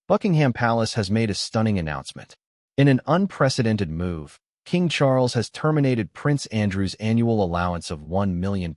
Buckingham Palace has made a stunning announcement. In an unprecedented move, King Charles has terminated Prince Andrew's annual allowance of £1 million,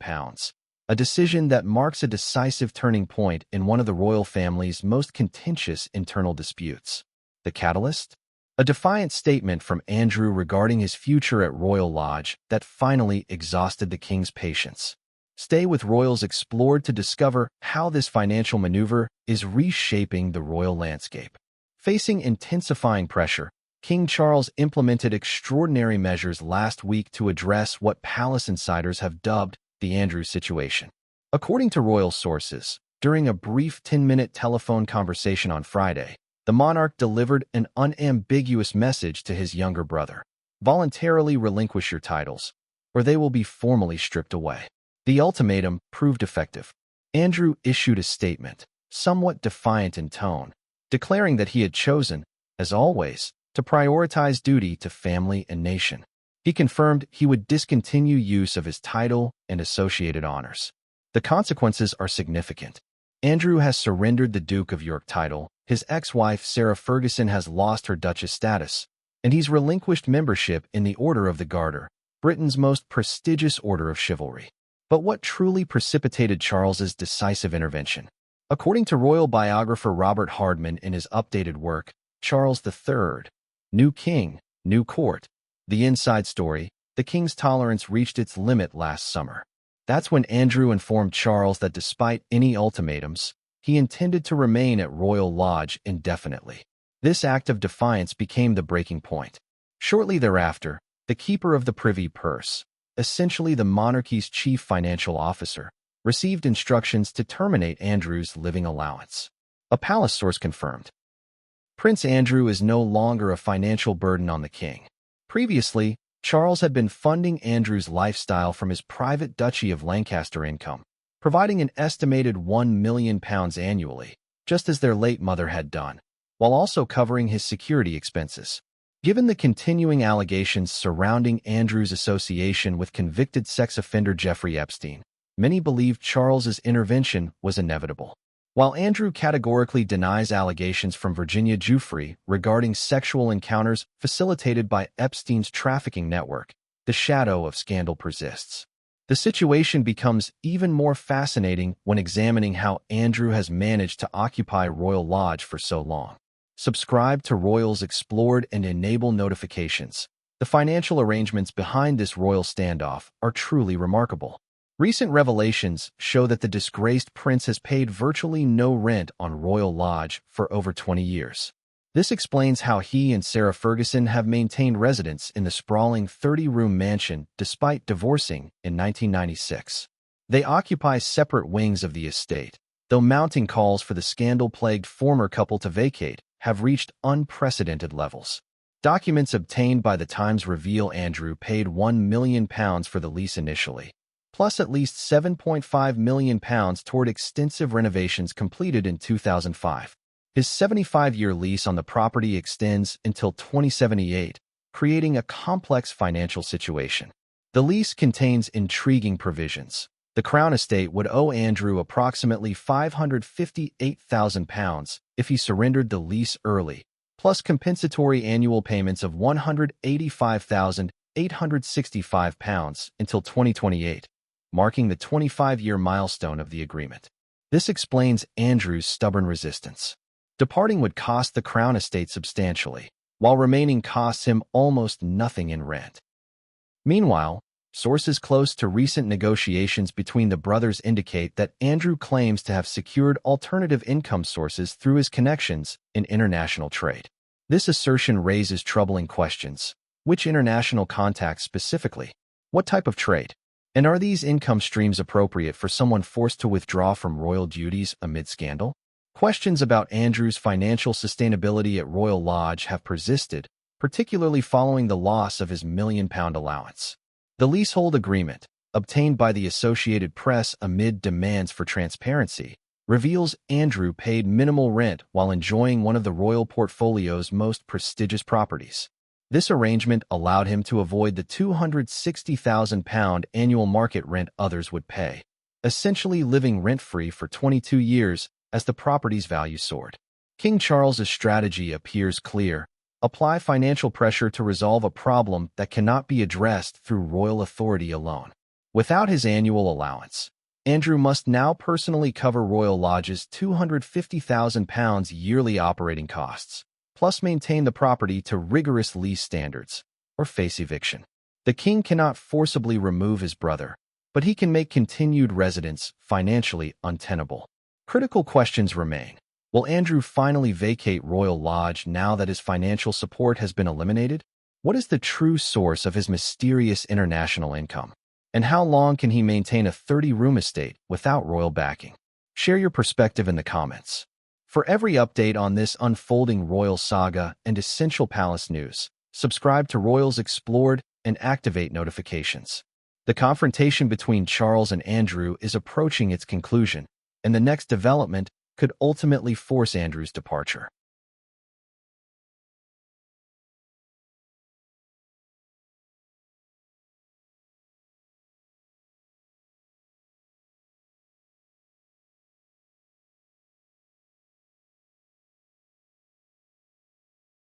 a decision that marks a decisive turning point in one of the royal family's most contentious internal disputes. The catalyst? A defiant statement from Andrew regarding his future at Royal Lodge that finally exhausted the king's patience. Stay with Royals explored to discover how this financial maneuver is reshaping the royal landscape. Facing intensifying pressure, King Charles implemented extraordinary measures last week to address what palace insiders have dubbed the Andrew situation. According to royal sources, during a brief 10-minute telephone conversation on Friday, the monarch delivered an unambiguous message to his younger brother. Voluntarily relinquish your titles, or they will be formally stripped away. The ultimatum proved effective. Andrew issued a statement, somewhat defiant in tone, declaring that he had chosen, as always, to prioritize duty to family and nation. He confirmed he would discontinue use of his title and associated honors. The consequences are significant. Andrew has surrendered the Duke of York title, his ex-wife Sarah Ferguson has lost her Duchess status, and he's relinquished membership in the Order of the Garter, Britain's most prestigious order of chivalry. But what truly precipitated Charles's decisive intervention? According to royal biographer Robert Hardman in his updated work, Charles III, New King, New Court, The Inside Story, the king's tolerance reached its limit last summer. That's when Andrew informed Charles that despite any ultimatums, he intended to remain at Royal Lodge indefinitely. This act of defiance became the breaking point. Shortly thereafter, the keeper of the privy purse, essentially the monarchy's chief financial officer, received instructions to terminate Andrew's living allowance. A palace source confirmed. Prince Andrew is no longer a financial burden on the king. Previously, Charles had been funding Andrew's lifestyle from his private Duchy of Lancaster income, providing an estimated £1 million annually, just as their late mother had done, while also covering his security expenses. Given the continuing allegations surrounding Andrew's association with convicted sex offender Jeffrey Epstein, many believed Charles's intervention was inevitable. While Andrew categorically denies allegations from Virginia Giuffre regarding sexual encounters facilitated by Epstein's trafficking network, the shadow of scandal persists. The situation becomes even more fascinating when examining how Andrew has managed to occupy Royal Lodge for so long. Subscribe to Royals Explored and enable notifications. The financial arrangements behind this royal standoff are truly remarkable. Recent revelations show that the disgraced prince has paid virtually no rent on Royal Lodge for over 20 years. This explains how he and Sarah Ferguson have maintained residence in the sprawling 30-room mansion despite divorcing in 1996. They occupy separate wings of the estate, though mounting calls for the scandal-plagued former couple to vacate have reached unprecedented levels. Documents obtained by The Times reveal Andrew paid £1 million for the lease initially, plus at least £7.5 million toward extensive renovations completed in 2005. His 75-year lease on the property extends until 2078, creating a complex financial situation. The lease contains intriguing provisions. The Crown Estate would owe Andrew approximately £558,000 if he surrendered the lease early, plus compensatory annual payments of £185,865 until 2028, marking the 25-year milestone of the agreement. This explains Andrew's stubborn resistance. Departing would cost the Crown Estate substantially, while remaining costs him almost nothing in rent. Meanwhile, sources close to recent negotiations between the brothers indicate that Andrew claims to have secured alternative income sources through his connections in international trade. This assertion raises troubling questions. Which international contacts specifically? What type of trade? And are these income streams appropriate for someone forced to withdraw from royal duties amid scandal? Questions about Andrew's financial sustainability at Royal Lodge have persisted, particularly following the loss of his £1 million allowance. The leasehold agreement, obtained by the Associated Press amid demands for transparency, reveals Andrew paid minimal rent while enjoying one of the royal portfolio's most prestigious properties. This arrangement allowed him to avoid the £260,000 annual market rent others would pay, essentially living rent-free for 22 years as the property's value soared. King Charles's strategy appears clear. Apply financial pressure to resolve a problem that cannot be addressed through royal authority alone. Without his annual allowance, Andrew must now personally cover Royal Lodge's £250,000 yearly operating costs, plus maintain the property to rigorous lease standards, or face eviction. The king cannot forcibly remove his brother, but he can make continued residence financially untenable. Critical questions remain. Will Andrew finally vacate Royal Lodge now that his financial support has been eliminated? What is the true source of his mysterious international income? And how long can he maintain a 30-room estate without royal backing? Share your perspective in the comments. For every update on this unfolding royal saga and essential palace news, subscribe to Royals Explored and activate notifications. The confrontation between Charles and Andrew is approaching its conclusion, and the next development could ultimately force Andrew's departure.